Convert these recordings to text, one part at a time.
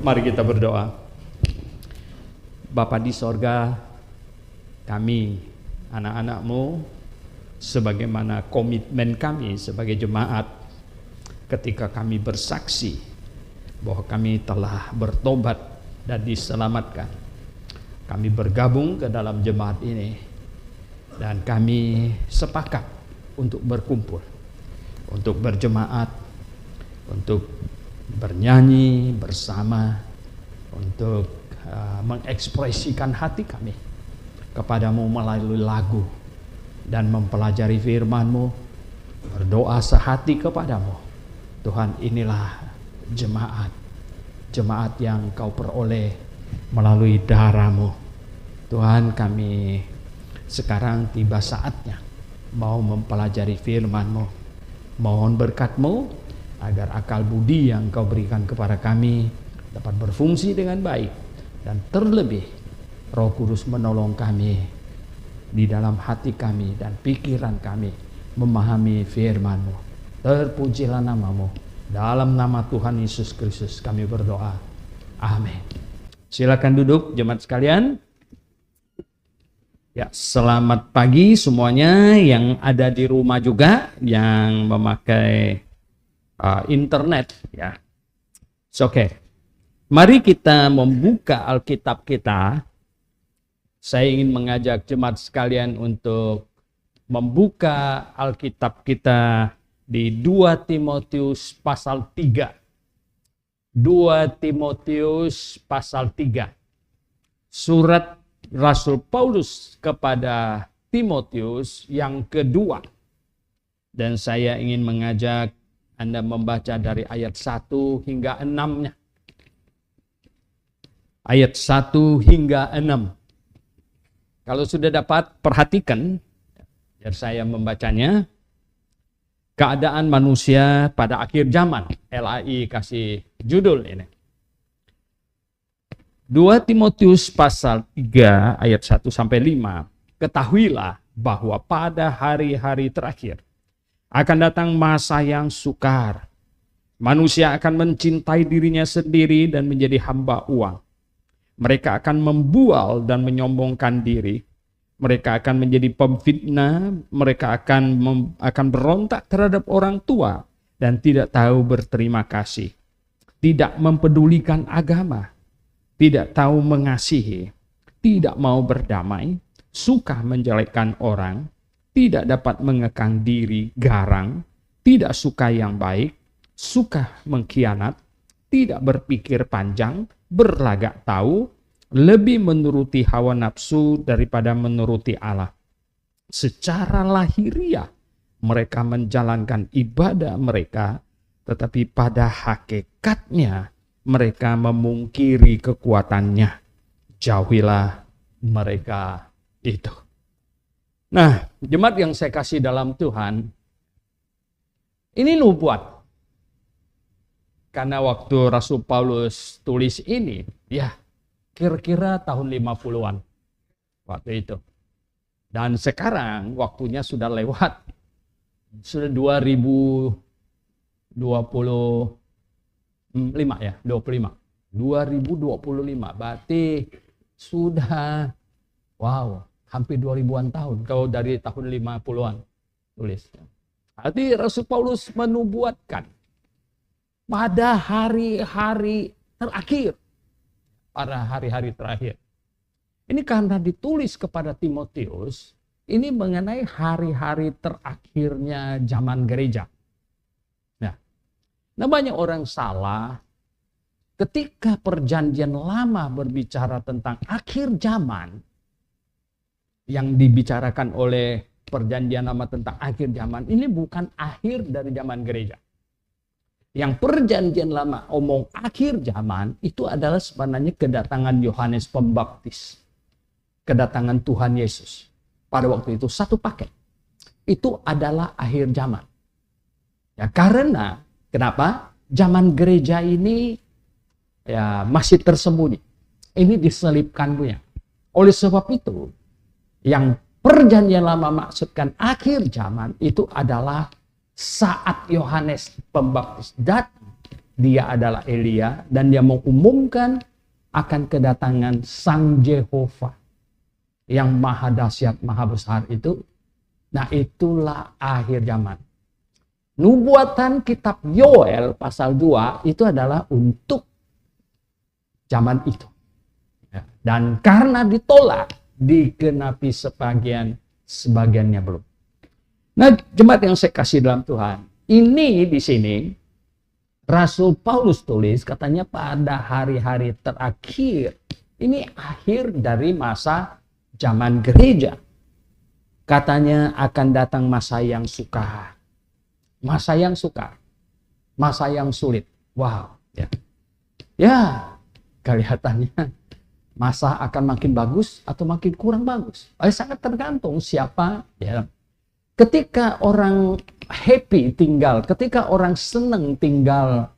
Mari kita berdoa. Bapa di sorga, kami anak-anak-Mu, sebagaimana komitmen kami sebagai jemaat ketika kami bersaksi bahwa kami telah bertobat dan diselamatkan. Kami bergabung ke dalam jemaat ini dan kami sepakat untuk berkumpul, untuk berjemaat, untuk bernyanyi bersama, untuk mengekspresikan hati kami kepadamu melalui lagu dan mempelajari firman-Mu, berdoa sehati kepadamu. Tuhan, inilah jemaat yang Kau peroleh melalui darah-Mu. Tuhan, kami sekarang tiba saatnya mau mempelajari firman-Mu. Mohon berkat-Mu agar akal budi yang Kau berikan kepada kami dapat berfungsi dengan baik, dan terlebih Roh Kudus menolong kami di dalam hati kami dan pikiran kami memahami firman-Mu. Terpujilah nama-Mu. Dalam nama Tuhan Yesus Kristus kami berdoa. Amin. Silakan duduk jemaat sekalian. Ya, selamat pagi semuanya yang ada di rumah juga, yang memakai internet ya. Oke. Mari kita membuka Alkitab kita. Saya ingin mengajak jemaat sekalian untuk membuka Alkitab kita di 2 Timotius pasal 3. 2 Timotius pasal 3. Surat Rasul Paulus kepada Timotius yang kedua. Dan saya ingin mengajak Anda membaca dari ayat 1 hingga 6-nya. Ayat 1 hingga 6. Kalau sudah dapat, perhatikan, biar saya membacanya. Keadaan manusia pada akhir zaman. LAI kasih judul ini. 2 Timotius pasal 3 ayat 1 sampai 5. Ketahuilah bahwa pada hari-hari terakhir akan datang masa yang sukar. Manusia akan mencintai dirinya sendiri dan menjadi hamba uang. Mereka akan membual dan menyombongkan diri. Mereka akan menjadi pemfitnah. Mereka akan berontak terhadap orang tua dan tidak tahu berterima kasih. Tidak mempedulikan agama. Tidak tahu mengasihi. Tidak mau berdamai. Suka menjelekkan orang. Tidak dapat mengekang diri, garang, tidak suka yang baik, suka mengkhianat, tidak berpikir panjang, berlagak tahu, lebih menuruti hawa nafsu daripada menuruti Allah. Secara lahiriah mereka menjalankan ibadah mereka, tetapi pada hakikatnya mereka memungkiri kekuatannya. Jauhilah mereka itu. Nah, jemaat yang saya kasih dalam Tuhan, ini nubuat. Karena waktu Rasul Paulus tulis ini, ya kira-kira tahun 50-an waktu itu. Dan sekarang waktunya sudah lewat. Sudah 2025 ya, 25. 2025, berarti sudah, wow, hampir 2000-an tahun, kalau dari tahun 50-an tulis. Arti Rasul Paulus menubuatkan pada hari-hari terakhir. Pada hari-hari terakhir. Ini karena ditulis kepada Timotius, ini mengenai hari-hari terakhirnya zaman gereja. Nah, banyak orang salah ketika perjanjian lama berbicara tentang akhir zaman. Yang dibicarakan oleh perjanjian lama tentang akhir zaman, ini bukan akhir dari zaman gereja. Yang perjanjian lama omong akhir zaman, itu adalah sebenarnya kedatangan Yohanes Pembaptis. Kedatangan Tuhan Yesus. Pada waktu itu satu paket. Itu adalah akhir zaman. Ya, karena, kenapa? Zaman gereja ini ya masih tersembunyi. Ini diselipkan punya. Oleh sebab itu, yang perjanjian lama maksudkan akhir zaman itu adalah saat Yohanes Pembaptis datang dia adalah Elia, dan dia mengumumkan akan kedatangan Sang Jehovah yang maha dahsyat, maha besar itu. Nah, itulah akhir zaman. Nubuatan kitab Yoel pasal 2 itu adalah untuk zaman itu. Dan karena ditolak, digenapi sebagiannya belum. Nah, jemaat yang saya kasih dalam Tuhan, ini di sini Rasul Paulus tulis katanya pada hari-hari terakhir. Ini akhir dari masa zaman gereja. Katanya akan datang masa yang sukar. Masa yang sukar. Masa yang sulit. Wow. Ya, kelihatannya masa akan makin bagus atau makin kurang bagus. Sangat tergantung siapa. Ya. Ketika orang happy tinggal, ketika orang senang tinggal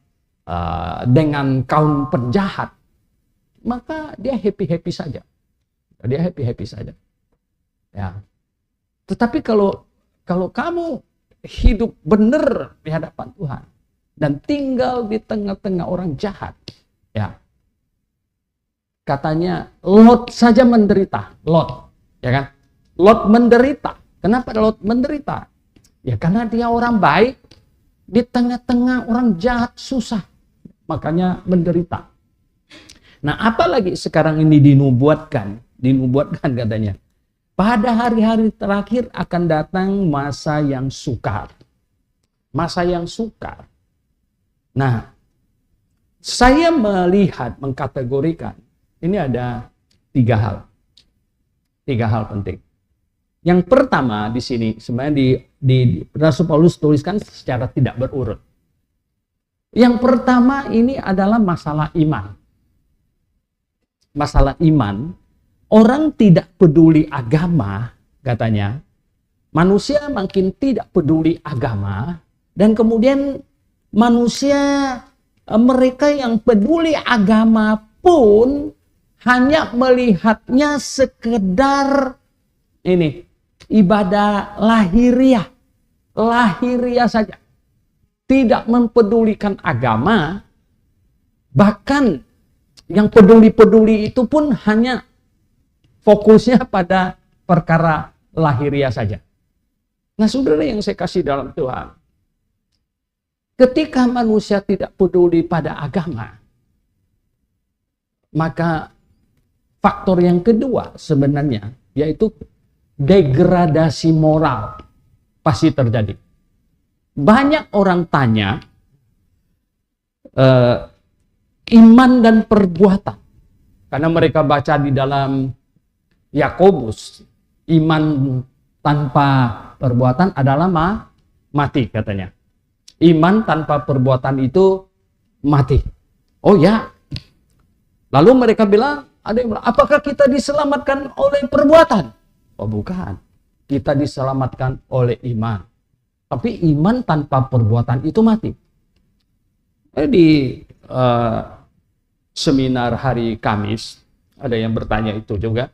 dengan kaum penjahat, maka dia happy-happy saja. Dia happy-happy saja. Ya. Tetapi kalau kamu hidup benar di hadapan Tuhan dan tinggal di tengah-tengah orang jahat, ya. Katanya Lot saja menderita, Lot, ya kan? Lot menderita. Kenapa Lot menderita? Ya karena dia orang baik di tengah-tengah orang jahat, susah. Makanya menderita. Nah, apalagi sekarang ini dinubuatkan katanya. Pada hari-hari terakhir akan datang masa yang sukar. Masa yang sukar. Nah, saya melihat, mengkategorikan, ini ada 3 hal. 3 hal penting. Yang pertama di sini sebenarnya di Rasul Paulus tuliskan secara tidak berurut. Yang pertama ini adalah masalah iman. Masalah iman, orang tidak peduli agama, katanya. Manusia makin tidak peduli agama, dan kemudian manusia, mereka yang peduli agama pun hanya melihatnya sekedar ini ibadah lahiriah saja, tidak mempedulikan agama. Bahkan yang peduli itu pun hanya fokusnya pada perkara lahiriah saja. Nah, saudara yang saya kasih dalam Tuhan, ketika manusia tidak peduli pada agama, maka faktor yang kedua sebenarnya yaitu degradasi moral pasti terjadi. Banyak orang tanya iman dan perbuatan, karena mereka baca di dalam Yakobus, iman tanpa perbuatan adalah mati, katanya. Iman tanpa perbuatan itu mati. Oh ya. Lalu mereka bilang, ada yang bilang, apakah kita diselamatkan oleh perbuatan? Oh bukan, kita diselamatkan oleh iman. Tapi iman tanpa perbuatan itu mati. Di seminar hari Kamis, ada yang bertanya itu juga.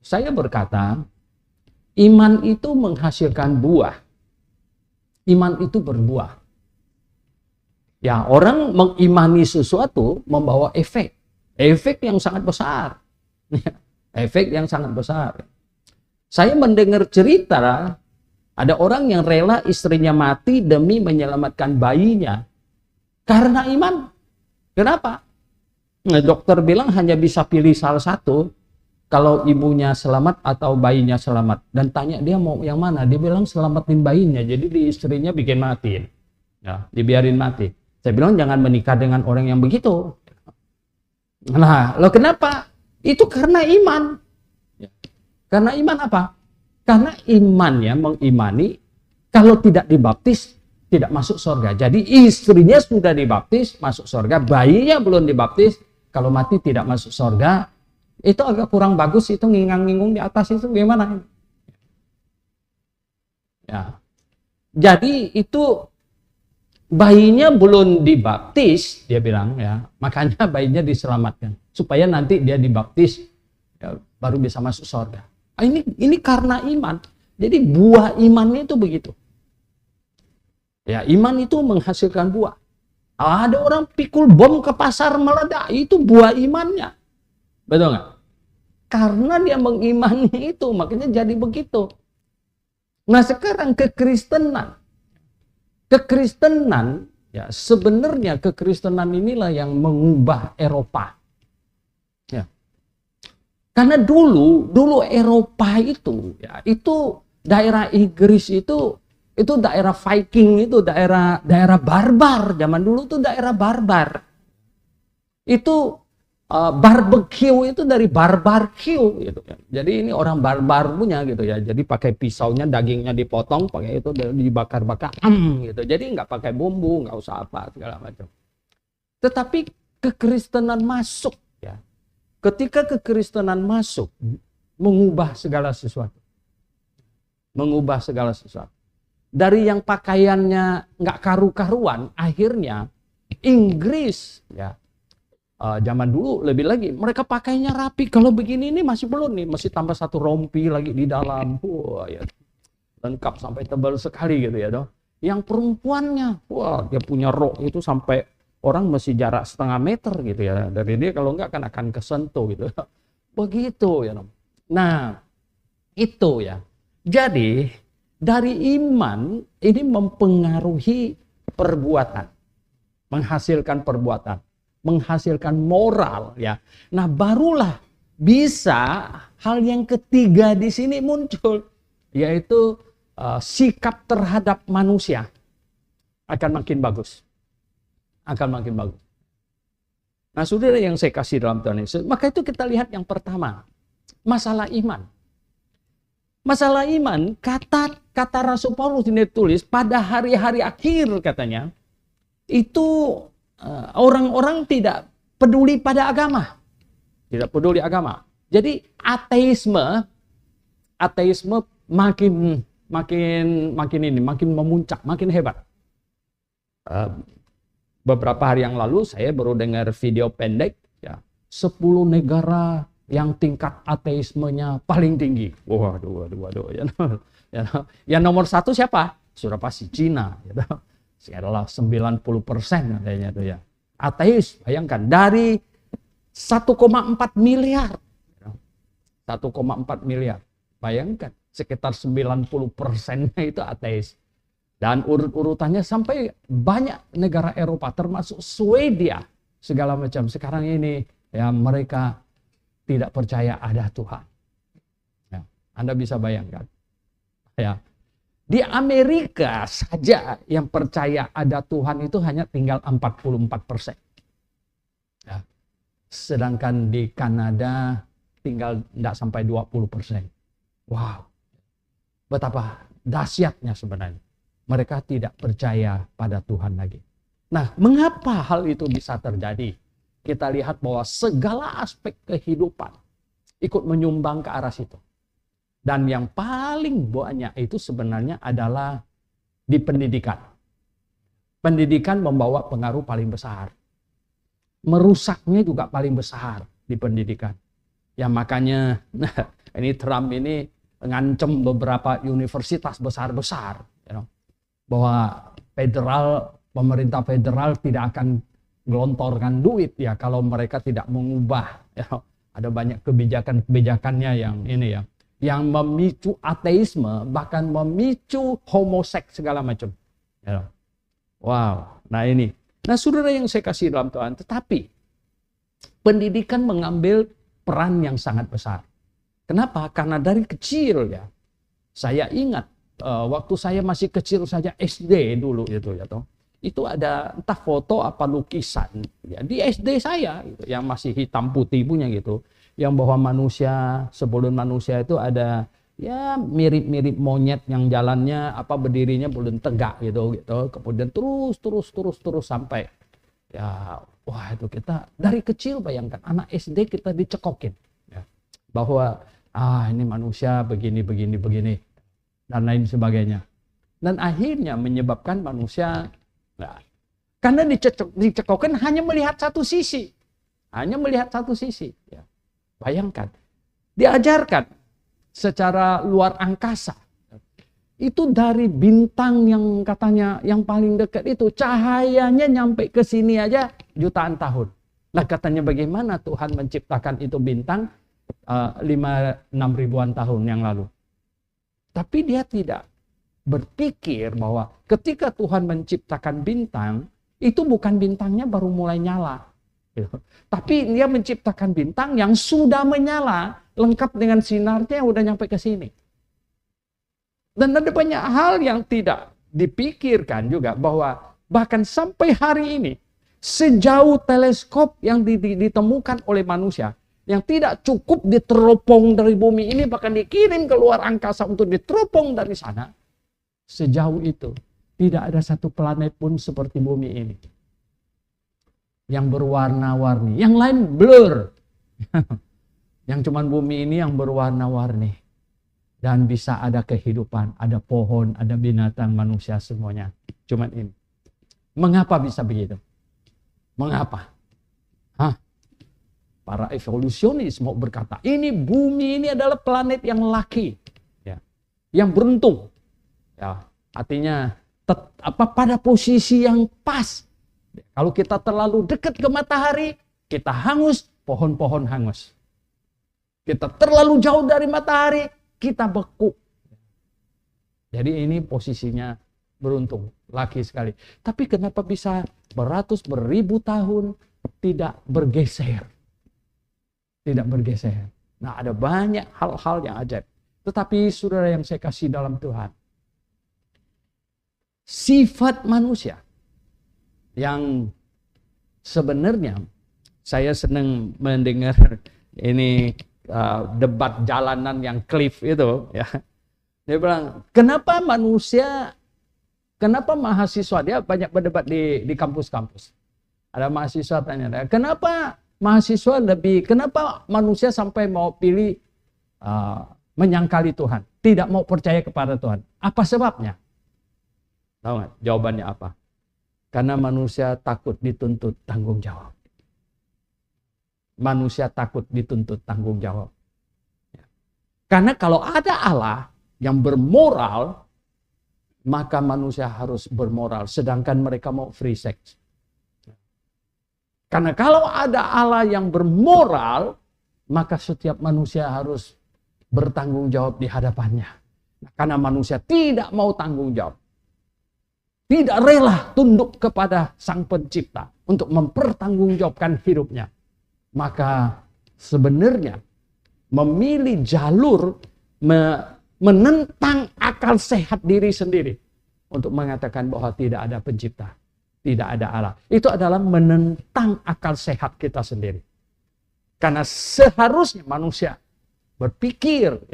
Saya berkata, iman itu menghasilkan buah. Iman itu berbuah. Ya, orang mengimani sesuatu membawa efek. Efek yang sangat besar. Efek yang sangat besar. Saya mendengar cerita, ada orang yang rela istrinya mati demi menyelamatkan bayinya. Karena iman. Kenapa? Nah, dokter bilang hanya bisa pilih salah satu. Kalau ibunya selamat atau bayinya selamat. Dan tanya dia mau yang mana. Dia bilang selamatin bayinya. Jadi di istrinya bikin mati. Ya, dibiarin mati. Saya bilang jangan menikah dengan orang yang begitu. Nah, lo kenapa? Itu karena iman. Karena iman apa? Karena imannya mengimani kalau tidak dibaptis tidak masuk surga. Jadi istrinya sudah dibaptis masuk surga, bayinya belum dibaptis, kalau mati tidak masuk surga. Itu agak kurang bagus, itu ngingang-ngingung di atas itu gimana? Ya. Jadi itu bayinya belum dibaptis, dia bilang ya, makanya bayinya diselamatkan supaya nanti dia dibaptis ya, baru bisa masuk surga. Ini karena iman. Jadi buah imannya itu begitu. Ya, iman itu menghasilkan buah. Ada orang pikul bom ke pasar meledak, itu buah imannya. Betul nggak? Karena dia mengimani itu, makanya jadi begitu. Nah sekarang kekristenan, ya sebenarnya kekristenan inilah yang mengubah Eropa. Ya. Karena dulu Eropa itu, ya itu daerah Inggris itu daerah Viking, itu daerah barbar. Zaman dulu tuh daerah barbar. Itu barbecue itu dari barbecue gitu ya. Jadi ini orang barbar punya gitu ya. Jadi pakai pisaunya, dagingnya dipotong, pakai itu dibakar-bakar gitu. Jadi nggak pakai bumbu, nggak usah apa segala macam. Tetapi kekristenan masuk ya. Ketika kekristenan masuk, mengubah segala sesuatu. Mengubah segala sesuatu. Dari yang pakaiannya nggak karu-karuan, akhirnya Inggris ya. Zaman dulu lebih lagi mereka pakainya rapi. Kalau begini ini masih belum nih, masih tambah satu rompi lagi di dalam. Wah ya, lengkap sampai tebal sekali gitu ya dong. Yang perempuannya, wah dia punya rok itu sampai orang masih jarak setengah meter gitu ya. Dari dia kalau enggak kan akan kesentuh gitu. Begitu ya dong. Nah itu ya. Jadi dari iman ini mempengaruhi perbuatan, menghasilkan perbuatan, menghasilkan moral ya. Nah, barulah bisa hal yang ketiga di sini muncul, yaitu sikap terhadap manusia akan makin bagus. Akan makin bagus. Nah, saudara yang saya kasih dalam Tuhan Yesus, maka itu kita lihat yang pertama, masalah iman. Masalah iman, kata Rasul Paulus ini tulis pada hari-hari akhir katanya, itu orang-orang tidak peduli pada agama. Tidak peduli agama. Jadi ateisme makin memuncak, makin hebat. Beberapa hari yang lalu saya baru dengar video pendek ya, 10 negara yang tingkat ateismenya paling tinggi. Waduh. Yang nomor 1 siapa? Sudah pasti Cina. Gitu. Sekarang 90% katanya itu ya. Ateis, bayangkan dari 1,4 miliar. 1,4 miliar. Bayangkan, sekitar 90%-nya itu ateis. Dan urut-urutannya sampai banyak negara Eropa, termasuk Swedia, segala macam. Sekarang ini ya mereka tidak percaya ada Tuhan. Ya, Anda bisa bayangkan. Ya. Di Amerika saja yang percaya ada Tuhan itu hanya tinggal 44%. Ya. Sedangkan di Kanada tinggal tidak sampai 20%. Wow. Betapa dahsyatnya sebenarnya. Mereka tidak percaya pada Tuhan lagi. Nah, mengapa hal itu bisa terjadi? Kita lihat bahwa segala aspek kehidupan ikut menyumbang ke arah situ. Dan yang paling banyak itu sebenarnya adalah di pendidikan. Pendidikan membawa pengaruh paling besar. Merusaknya juga paling besar di pendidikan. Ya makanya ini Trump ini ngancem beberapa universitas besar-besar. Bahwa pemerintah federal tidak akan gelontorkan duit ya kalau mereka tidak mengubah. Ada banyak kebijakan-kebijakannya yang ini ya. Yang memicu ateisme, bahkan memicu homoseks segala macam. Wow, nah ini. Nah saudara yang saya kasih dalam Tuhan, tetapi pendidikan mengambil peran yang sangat besar. Kenapa? Karena dari kecil ya, saya ingat waktu saya masih kecil saja SD dulu itu ada entah foto apa lukisan ya, di SD saya gitu, yang masih hitam putih punya gitu. Yang bahwa manusia, sebelum manusia itu ada ya mirip-mirip monyet yang jalannya apa berdirinya belum tegak gitu. Kemudian terus sampai ya wah itu kita dari kecil bayangkan anak SD kita dicekokin ya, bahwa ini manusia begini dan lain sebagainya. Dan akhirnya menyebabkan manusia karena dicekokin hanya melihat satu sisi. Ya. Bayangkan, diajarkan secara luar angkasa Itu dari bintang yang katanya yang paling dekat itu, cahayanya nyampe ke sini aja jutaan tahun. Lah katanya bagaimana Tuhan menciptakan itu bintang 5-6 ribuan tahun yang lalu. Tapi dia tidak berpikir bahwa ketika Tuhan menciptakan bintang, itu bukan bintangnya baru mulai nyala. Tapi dia menciptakan bintang yang sudah menyala, lengkap dengan sinarnya yang udah nyampe ke sini. Dan ada banyak hal yang tidak dipikirkan juga, bahwa bahkan sampai hari ini, sejauh teleskop yang ditemukan oleh manusia, yang tidak cukup diteropong dari bumi ini, bahkan dikirim ke luar angkasa untuk diteropong dari sana, sejauh itu tidak ada satu planet pun seperti bumi ini yang berwarna-warni. Yang lain blur. Yang cuman bumi ini yang berwarna-warni. Dan bisa ada kehidupan, ada pohon, ada binatang, manusia, semuanya. Cuman ini. Mengapa bisa begitu? Mengapa? Para evolusionis mau berkata, ini bumi ini adalah planet yang laki. Ya. Yang beruntung. Ya. Artinya pada posisi yang pas. Kalau kita terlalu dekat ke matahari, kita hangus, pohon-pohon hangus. Kita terlalu jauh dari matahari, kita beku. Jadi ini posisinya beruntung, laki sekali. Tapi kenapa bisa beratus, beribu tahun tidak bergeser? Tidak bergeser. Nah, ada banyak hal-hal yang ajaib. Tetapi saudara yang saya kasih dalam Tuhan, sifat manusia yang sebenarnya saya senang mendengar ini debat jalanan yang Cliff itu, ya. Dia bilang, kenapa mahasiswa, dia banyak berdebat di kampus-kampus. Ada mahasiswa tanya, kenapa manusia sampai mau pilih menyangkali Tuhan, tidak mau percaya kepada Tuhan? Apa sebabnya? Tahu nggak jawabannya apa? Karena manusia takut dituntut tanggung jawab. Manusia takut dituntut tanggung jawab. Karena kalau ada Allah yang bermoral, maka manusia harus bermoral. Sedangkan mereka mau free sex. Karena kalau ada Allah yang bermoral, maka setiap manusia harus bertanggung jawab di hadapannya. Karena manusia tidak mau tanggung jawab. Tidak rela tunduk kepada Sang Pencipta untuk mempertanggungjawabkan hidupnya. Maka sebenarnya memilih jalur menentang akal sehat diri sendiri untuk mengatakan bahwa tidak ada pencipta, tidak ada Allah. Itu adalah menentang akal sehat kita sendiri. Karena seharusnya manusia berpikir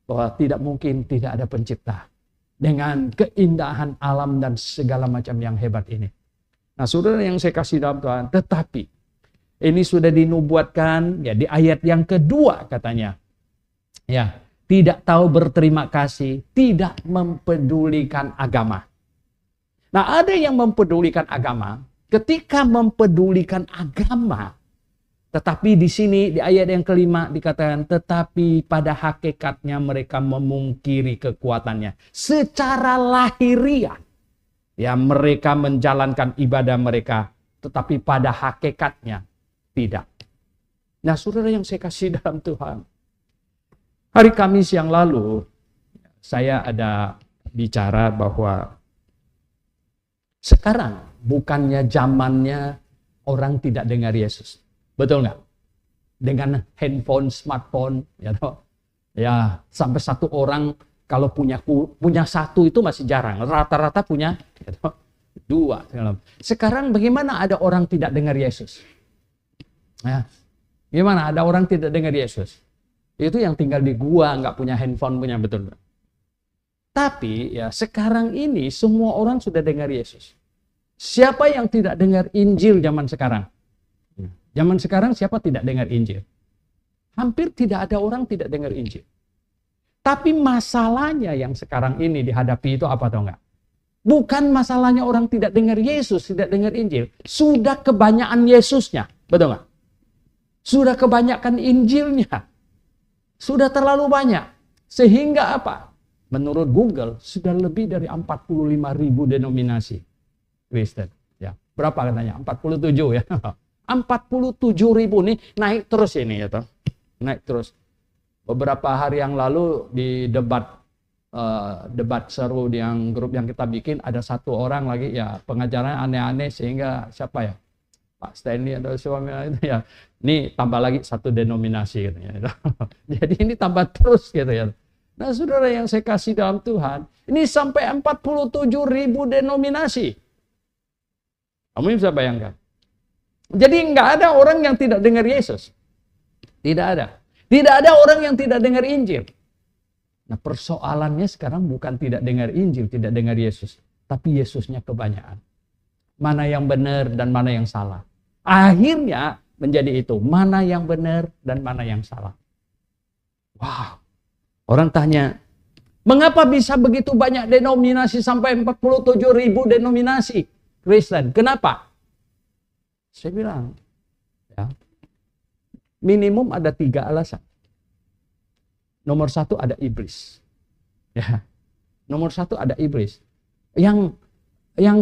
bahwa tidak mungkin tidak ada pencipta. Dengan keindahan alam dan segala macam yang hebat ini. Nah, saudara yang saya kasih dalam Tuhan, tetapi ini sudah dinubuatkan ya di ayat yang kedua katanya. Ya, tidak tahu berterima kasih, tidak mempedulikan agama. Nah, ada yang mempedulikan agama, ketika mempedulikan agama, tetapi di sini di ayat yang kelima dikatakan, tetapi pada hakikatnya mereka memungkiri kekuatannya. Secara lahiriah, ya mereka menjalankan ibadah mereka, tetapi pada hakikatnya tidak. Nah, saudara yang saya kasih dalam Tuhan, hari Kamis yang lalu saya ada bicara bahwa sekarang bukannya zamannya orang tidak dengar Yesus. Betul nggak? Dengan handphone, smartphone, ya sampai satu orang kalau punya satu itu masih jarang. Rata-rata punya dua. Sekarang bagaimana ada orang tidak dengar Yesus? Ya, gimana ada orang tidak dengar Yesus? Itu yang tinggal di gua, nggak punya handphone, punya betul. Tapi ya sekarang ini semua orang sudah dengar Yesus. Siapa yang tidak dengar Injil zaman sekarang? Zaman sekarang siapa tidak dengar Injil? Hampir tidak ada orang tidak dengar Injil. Tapi masalahnya yang sekarang ini dihadapi itu apa atau enggak? Bukan masalahnya orang tidak dengar Yesus, tidak dengar Injil. Sudah kebanyakan Yesusnya. Betul enggak? Sudah kebanyakan Injilnya. Sudah terlalu banyak. Sehingga apa? Menurut Google, sudah lebih dari 45.000 denominasi Kristen. Ya, berapa katanya? 47 ya. 47.000 nih naik terus ini ya toh. Naik terus. Beberapa hari yang lalu di debat seru yang grup yang kita bikin, ada satu orang lagi ya pengajaran aneh-aneh sehingga siapa ya, Pak Stanley atau suami itu ya, ini tambah lagi satu denominasi gitu ya. Jadi ini tambah terus gitu ya. Nah saudara yang saya kasih dalam Tuhan, ini sampai 47.000 denominasi. Kamu bisa bayangkan. Jadi nggak ada orang yang tidak dengar Yesus. Tidak ada. Tidak ada orang yang tidak dengar Injil. Nah persoalannya sekarang bukan tidak dengar Injil, tidak dengar Yesus. Tapi Yesusnya kebanyakan. Mana yang benar dan mana yang salah. Akhirnya menjadi itu. Mana yang benar dan mana yang salah. Wow. Orang tanya, mengapa bisa begitu banyak denominasi sampai 47.000 denominasi Kristen? Kenapa? Saya bilang, ya, minimum ada 3 alasan. Nomor 1 ada iblis. Ya. Nomor 1 ada iblis. Yang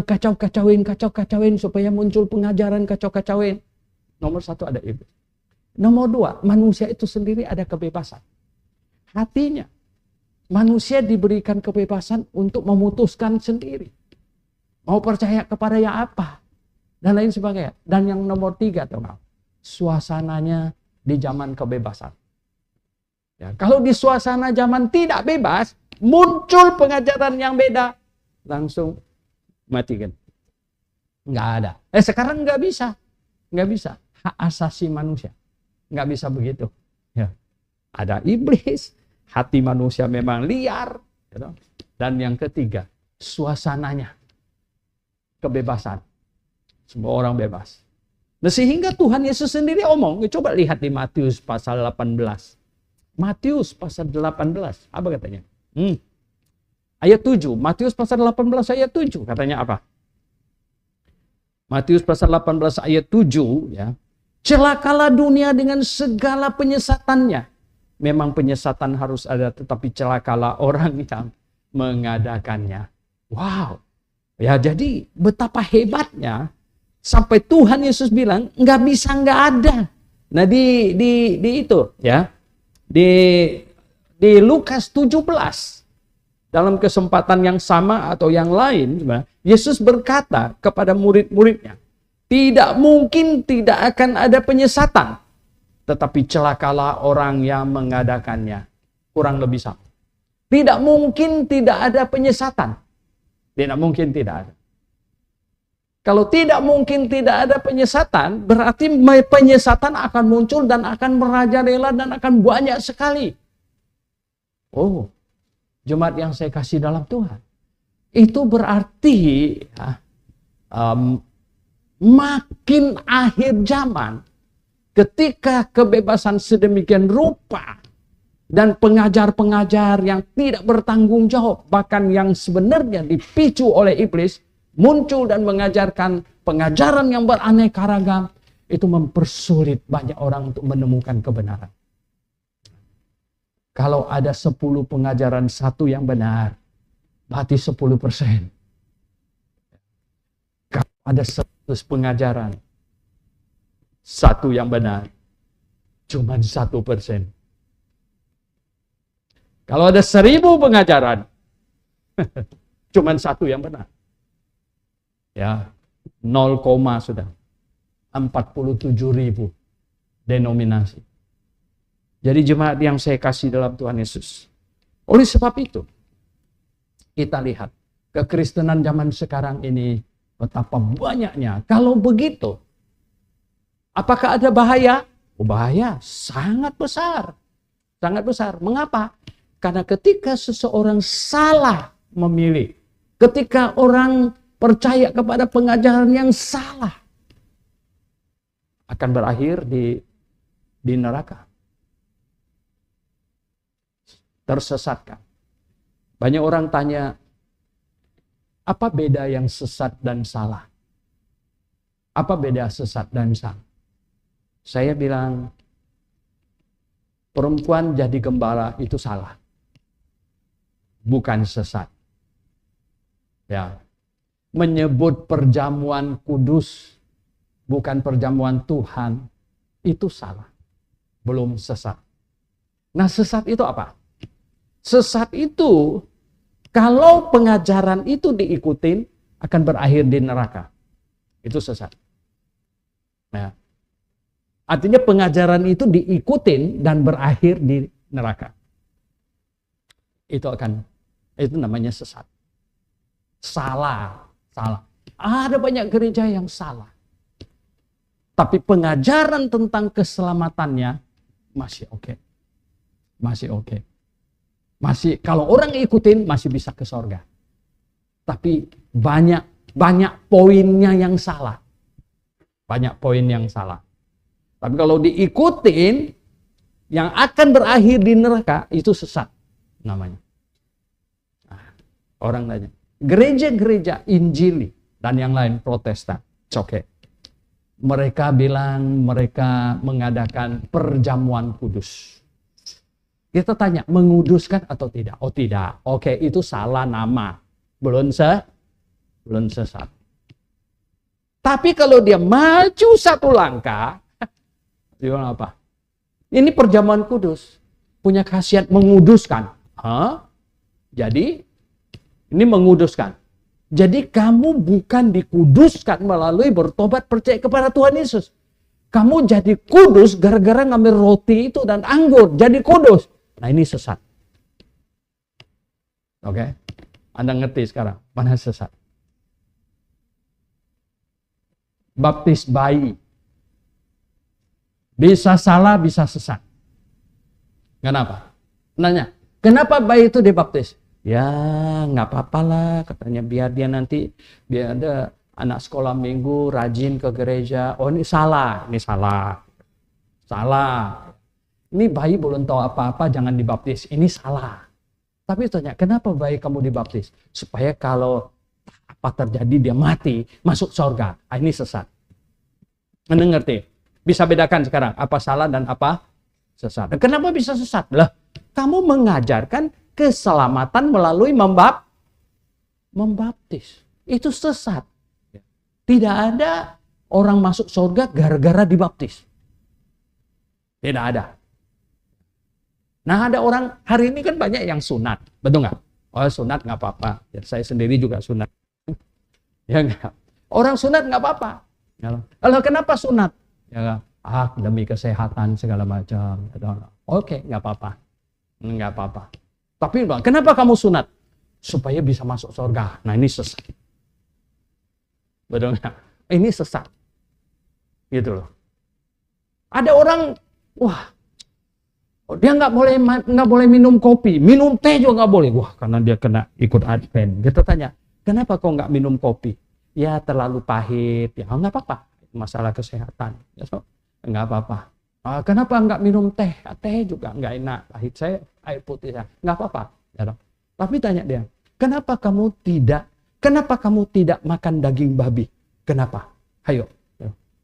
kacau-kacauin supaya muncul pengajaran kacau-kacauin. Nomor 1 ada iblis. Nomor 2, manusia itu sendiri ada kebebasan. Hatinya. Manusia diberikan kebebasan untuk memutuskan sendiri. Mau percaya kepada yang apa. Dan lain sebagainya. Dan yang nomor 3, teman, suasananya di zaman kebebasan. Ya, kalau di suasana zaman tidak bebas, muncul pengajaran yang beda, langsung matikan. Nggak ada. Sekarang nggak bisa. Nggak bisa. Hak asasi manusia. Nggak bisa begitu. Ya. Ada iblis, hati manusia memang liar. Gitu. Dan yang ketiga, suasananya. Kebebasan. Semua orang bebas. Nah, sehingga Tuhan Yesus sendiri omong. Coba lihat di Matius pasal 18. Matius pasal 18. Apa katanya? Ayat 7. Matius pasal 18 ayat 7. Katanya apa? Matius pasal 18 ayat 7. Ya. Celakalah dunia dengan segala penyesatannya. Memang penyesatan harus ada, tetapi celakalah orang yang mengadakannya. Wow. Ya, jadi betapa hebatnya sampai Tuhan Yesus bilang nggak bisa nggak ada. Nah di itu ya di Lukas 17 dalam kesempatan yang sama atau yang lain, Yesus berkata kepada murid-muridnya, tidak mungkin tidak akan ada penyesatan, tetapi celakalah orang yang mengadakannya. Kurang lebih sama. Tidak mungkin tidak ada penyesatan. Tidak mungkin tidak ada. Kalau tidak mungkin tidak ada penyesatan, berarti penyesatan akan muncul dan akan merajalela dan akan banyak sekali. Oh, jemaat yang saya kasih dalam Tuhan. Itu berarti ya, makin akhir zaman, ketika kebebasan sedemikian rupa, dan pengajar-pengajar yang tidak bertanggung jawab, bahkan yang sebenarnya dipicu oleh iblis, muncul dan mengajarkan pengajaran yang beraneka ragam, itu mempersulit banyak orang untuk menemukan kebenaran. Kalau ada 10 pengajaran, 1 yang benar, berarti 10%. Kalau ada 100 pengajaran, 1 yang benar, cuma 1%. Kalau ada 1000 pengajaran, cuma 1 yang benar. Ya, 0, sudah. 47.000 denominasi. Jadi jemaat yang saya kasih dalam Tuhan Yesus. Oleh sebab itu, kita lihat kekristenan zaman sekarang ini betapa banyaknya. Kalau begitu, apakah ada bahaya? Oh, bahaya sangat besar. Sangat besar. Mengapa? Karena ketika seseorang salah memilih, ketika orang percaya kepada pengajaran yang salah, akan berakhir di neraka. Tersesatkan. Banyak orang tanya, apa beda yang sesat dan salah? Apa beda sesat dan salah? Saya bilang, perempuan jadi gembala itu salah. bukan sesat. Ya. Menyebut perjamuan kudus bukan perjamuan Tuhan, itu salah. Belum sesat. Nah, sesat itu apa? Sesat itu kalau pengajaran itu diikutin akan berakhir di neraka. Itu sesat. Ya. Artinya pengajaran itu diikutin dan berakhir di neraka. Itu namanya sesat. Salah. Ada banyak gereja yang salah. Tapi pengajaran tentang keselamatannya masih oke. Masih kalau orang ikutin masih bisa ke sorga. Tapi banyak poinnya yang salah. Tapi kalau diikutin yang akan berakhir di neraka itu sesat namanya. Nah, orang tanya, gereja-gereja Injili dan yang lain Protestan, oke. Mereka bilang mereka mengadakan perjamuan kudus. Kita tanya, menguduskan atau tidak? Oh tidak. Oke, itu salah nama. Belum sesat. Tapi kalau dia maju satu langkah, dia apa? Ini perjamuan kudus. Punya khasiat menguduskan. Jadi, ini menguduskan. Jadi kamu bukan dikuduskan melalui bertobat percaya kepada Tuhan Yesus. Kamu jadi kudus gara-gara ngambil roti itu dan anggur. Jadi kudus. Nah ini sesat. Oke? Anda ngerti sekarang mana sesat? Baptis bayi. Bisa salah, bisa sesat. Kenapa? Nanya, kenapa bayi itu dibaptis? Ya nggak apa-apa lah katanya, biar dia nanti biar ada anak sekolah minggu rajin ke gereja. Oh ini salah. Ini bayi belum tahu apa-apa jangan dibaptis. Ini salah. Tapi tanya, kenapa bayi kamu dibaptis? Supaya kalau apa terjadi dia mati masuk surga. Ini sesat. Anda ngerti? Bisa bedakan sekarang apa salah dan apa sesat. Kenapa bisa sesat? Lah, kamu mengajarkan keselamatan melalui membaptis. Itu sesat. Tidak ada orang masuk surga gara-gara dibaptis. Tidak ada. Nah ada orang, hari ini kan banyak yang sunat. Betul nggak? Oh sunat nggak apa-apa. Ya, saya sendiri juga sunat. Ya nggak? Orang sunat nggak apa-apa. Lalu kenapa sunat? Ya, demi kesehatan segala macam. Oke, nggak apa-apa. Nggak apa-apa. Tapi kenapa kamu sunat? Supaya bisa masuk surga. Nah ini sesat. Betul nggak? Ini sesat. Gitu loh. Ada orang, dia nggak boleh minum kopi, minum teh juga nggak boleh. Wah, karena dia kena ikut Advent. Kita tanya, kenapa kau nggak minum kopi? Ya terlalu pahit. Ya nggak apa-apa. Masalah kesehatan. Ya, nggak apa-apa. Kenapa nggak minum teh? Teh juga nggak enak, pahit. Saya air putih ya, nggak apa-apa. Ya, tapi tanya dia, kenapa kamu tidak makan daging babi? Kenapa? Ayo.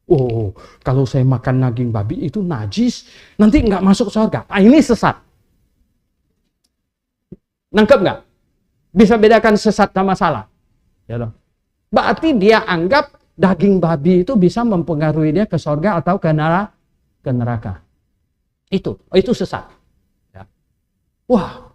Oh, kalau saya makan daging babi itu najis, nanti nggak masuk surga. Ini sesat. Nangkep nggak? Bisa bedakan sesat sama salah. Ya dong. Berarti dia anggap daging babi itu bisa mempengaruhi dia ke surga atau ke neraka. Itu sesat. Ya. Wah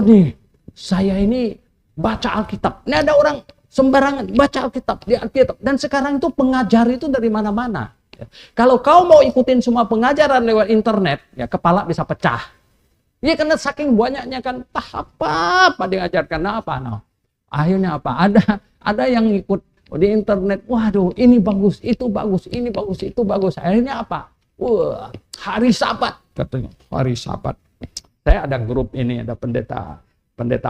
nih, saya ini baca Alkitab. Ini ada orang sembarangan baca Alkitab di Alkitab. Dan sekarang itu pengajar itu dari mana-mana. Ya. Kalau kau mau ikutin semua pengajaran lewat internet, ya kepala bisa pecah. Ya karena saking banyaknya kan, apa diajarkan apa. No. Akhirnya apa? Ada yang ikut di internet. Waduh, ini bagus, itu bagus, ini bagus, itu bagus. Akhirnya apa? Hari Sabat katanya. Hari Sabat. Saya ada grup ini, ada pendeta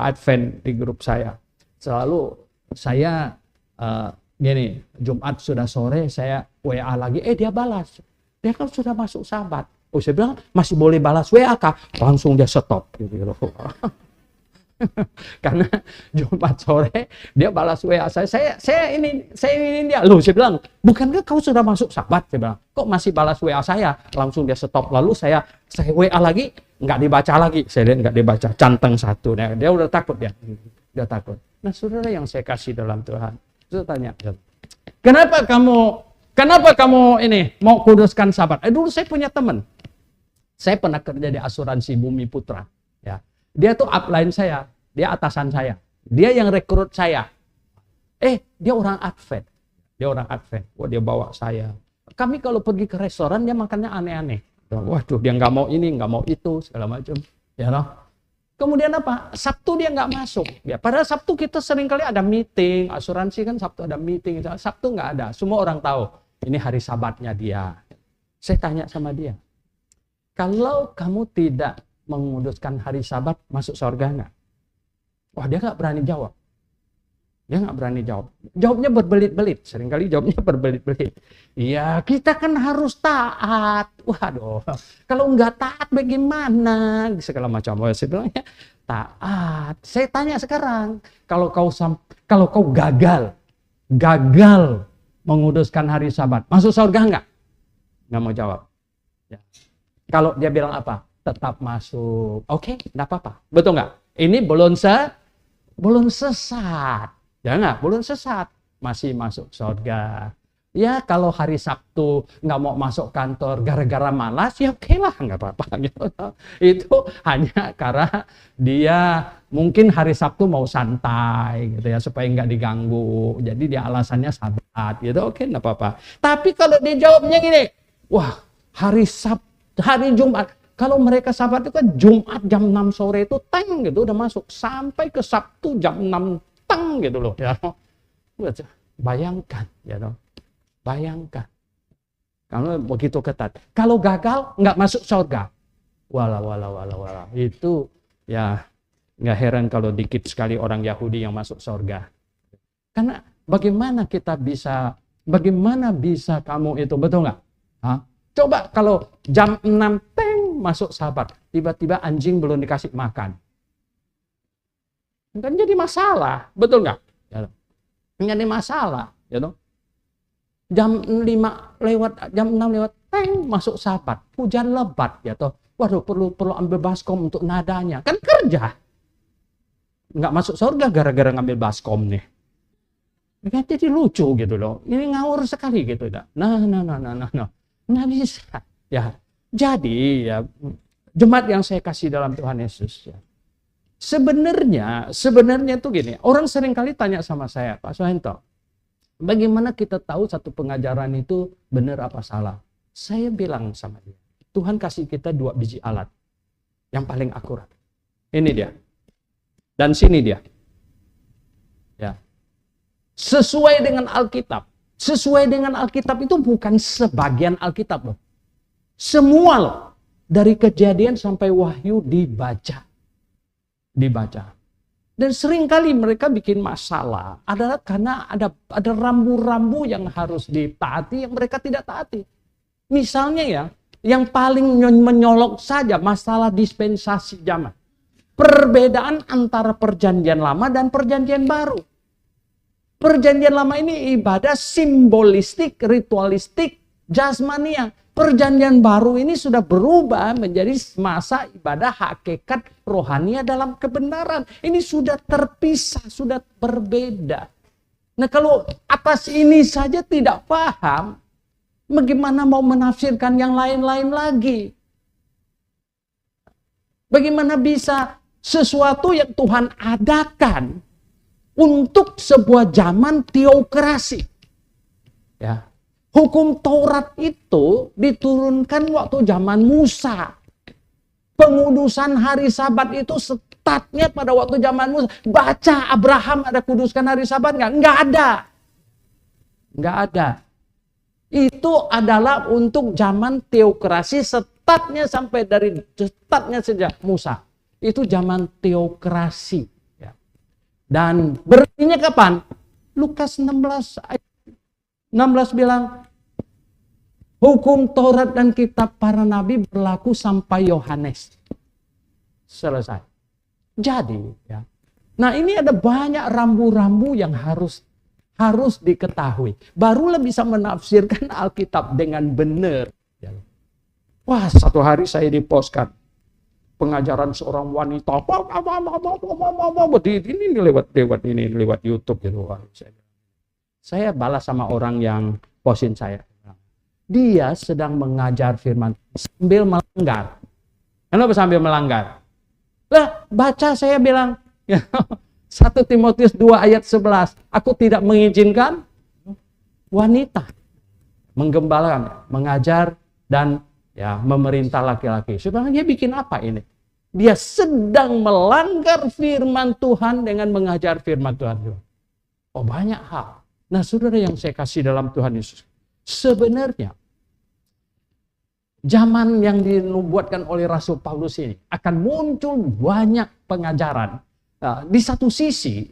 Advent di grup saya. Selalu saya gini, Jumat sudah sore saya WA lagi, dia balas. Dia kan sudah masuk Sabat. Oh, saya bilang masih boleh balas WA kah? Langsung dia stop gitu loh. Karena Jumat sore dia balas WA saya ini dia. Loh, saya bilang, bukankah kau sudah masuk Sabat? Saya bilang, kok masih balas WA saya? Langsung dia stop. Lalu saya WA lagi nggak dibaca lagi. Saya lihat nggak dibaca, canteng satu. Nah, dia udah takut dia. Dia takut. Nah, saudara yang saya kasih dalam Tuhan, saya tanya, kenapa kamu ini mau kuduskan Sabat? Dulu saya punya teman. Saya pernah kerja di asuransi Bumi Putra. Ya, dia tuh upline saya, dia atasan saya, dia yang rekrut saya. Dia orang Advent. Wah, dia bawa saya. Kami kalau pergi ke restoran dia makannya aneh-aneh. Waduh, dia nggak mau ini, nggak mau itu, segala macam. Ya loh. Kemudian apa? Sabtu dia nggak masuk. Ya, pada Sabtu kita seringkali ada meeting. Asuransi kan Sabtu ada meeting. Sabtu nggak ada. Semua orang tahu. Ini hari Sabatnya dia. Saya tanya sama dia. Kalau kamu tidak menguduskan hari Sabat, masuk surga nggak? Wah, dia nggak berani jawab. Jawabnya berbelit-belit. Seringkali jawabnya berbelit-belit. Iya, kita kan harus taat. Waduh, kalau nggak taat bagaimana? Segala macam. Saya bilang, ya, taat. Saya tanya sekarang, kalau kau gagal menguduskan hari Sabat, masuk surga nggak? Nggak mau jawab. Ya. Kalau dia bilang apa? Tetap masuk. Oke, nggak apa-apa. Betul nggak? Ini belum sesat. Ya nggak, belum sesat, masih masuk surga. Ya kalau hari Sabtu nggak mau masuk kantor gara-gara malas, ya oke lah, nggak apa-apa. Gitu. Itu hanya karena dia mungkin hari Sabtu mau santai, gitu ya, supaya nggak diganggu. Jadi dia alasannya Sabat, gitu, oke, nggak apa-apa. Tapi kalau dia jawabnya gini, wah hari Jumat, kalau mereka Sabat itu kan Jumat jam 6 sore itu teng gitu udah masuk sampai ke Sabtu jam 6 gitu loh, ya. Bayangkan, ya loh. Bayangkan. Kalau begitu ketat. Kalau gagal nggak masuk surga. Wala. Itu ya nggak heran kalau dikit sekali orang Yahudi yang masuk surga. Karena bagaimana bisa kamu itu, betul nggak? Coba kalau jam 6 masuk Sabat, tiba-tiba anjing belum dikasih makan. Kan jadi masalah, betul nggak? Ya, jadi masalah, ya dong. Jam 6 lewat, masuk Sabat, hujan lebat, ya toh. Waduh, perlu ambil baskom untuk nadanya, kan kerja. Nggak masuk surga gara-gara ngambil baskom nih. Kan jadi lucu gitu loh. Ini ngawur sekali gitu, dah. Nah, nggak bisa. Ya, jadi ya jemaat yang saya kasih dalam Tuhan Yesus. Ya. Sebenarnya tuh gini, orang sering kali tanya sama saya, Pak Sohento, bagaimana kita tahu satu pengajaran itu benar apa salah? Saya bilang sama dia, Tuhan kasih kita 2 biji alat yang paling akurat. Ini dia, dan sini dia. Ya. Sesuai dengan Alkitab. Sesuai dengan Alkitab itu bukan sebagian Alkitab loh. Semua loh, dari Kejadian sampai Wahyu dibaca. Dan seringkali mereka bikin masalah adalah karena ada rambu-rambu yang harus ditaati yang mereka tidak taati. Misalnya ya, yang paling menyolok saja masalah dispensasi zaman. Perbedaan antara perjanjian lama dan perjanjian baru. Perjanjian lama ini ibadah simbolistik, ritualistik, jasmania. Perjanjian baru ini sudah berubah menjadi masa ibadah hakikat rohania dalam kebenaran. Ini sudah terpisah, sudah berbeda. Nah kalau atas ini saja tidak paham, bagaimana mau menafsirkan yang lain-lain lagi? Bagaimana bisa sesuatu yang Tuhan adakan untuk sebuah zaman teokrasi? Ya. Hukum Taurat itu diturunkan waktu zaman Musa. Pengudusan hari Sabat itu startnya pada waktu zaman Musa. Baca Abraham ada kuduskan hari Sabat nggak? Nggak ada. Nggak ada. Itu adalah untuk zaman teokrasi, startnya sampai dari startnya sejak Musa. Itu zaman teokrasi. Ya. Dan berhentinya kapan? Lukas 16 ayat 16 bilang, hukum Taurat dan kitab para nabi berlaku sampai Yohanes. Selesai. Jadi, ya. Nah ini ada banyak rambu-rambu yang harus diketahui. Barulah bisa menafsirkan Alkitab dengan benar. Wah, satu hari saya diposkan. pengajaran seorang wanita, ini lewat YouTube gitu. Saya balas sama orang yang posin saya. Dia sedang mengajar firman sambil melanggar. Kenapa sambil melanggar? Lah, baca saya bilang, 1 Timotius 2 ayat 11, aku tidak mengizinkan wanita menggembalakan, mengajar dan memerintah laki-laki. Sebenarnya dia bikin apa ini? Dia sedang melanggar firman Tuhan dengan mengajar firman Tuhan. Oh, banyak hal. Nah, saudara yang saya kasih dalam Tuhan Yesus, sebenarnya zaman yang dinubuatkan oleh Rasul Paulus ini akan muncul banyak pengajaran. Nah, di satu sisi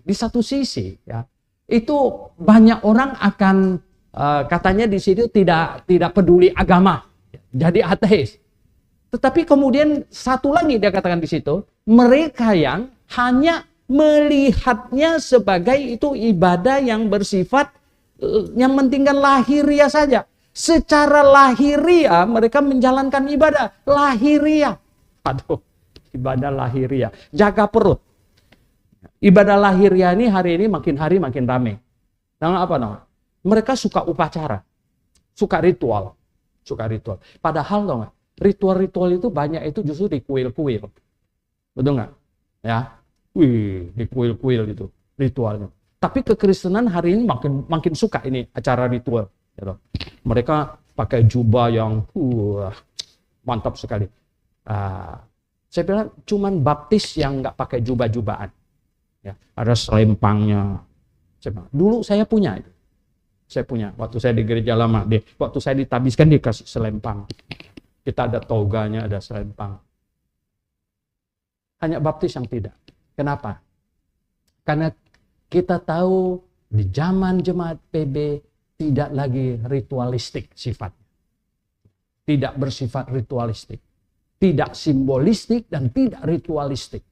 ya, itu banyak orang akan katanya di situ tidak peduli agama, jadi ateis. Tetapi kemudian satu lagi dia katakan di situ, mereka yang hanya melihatnya sebagai itu ibadah yang bersifat yang pentingkan lahiriah saja. Secara lahiriah mereka menjalankan ibadah lahiriah. Aduh, ibadah lahiriah, jaga perut. Ibadah lahiriah ini hari ini makin hari makin ramai. Nah, apa namanya? Mereka suka upacara, suka ritual. Padahal dong, ritual-ritual itu banyak itu justru di kuil-kuil. Betul nggak? Ya, di kuil-kuil itu ritualnya. Tapi kekristenan hari ini makin suka ini acara ritual. Gitu. Mereka pakai jubah yang mantap sekali. Saya bilang cuman baptis yang nggak pakai jubah-jubahan. Ya, ada selempangnya. Dulu saya punya itu. Waktu saya di gereja lama, waktu saya ditabiskan dikasih selempang. Kita ada toganya, ada selempang. Hanya baptis yang tidak. Kenapa? Karena kita tahu di zaman jemaat PB tidak lagi ritualistik sifatnya. Tidak bersifat ritualistik. Tidak simbolistik dan tidak ritualistik.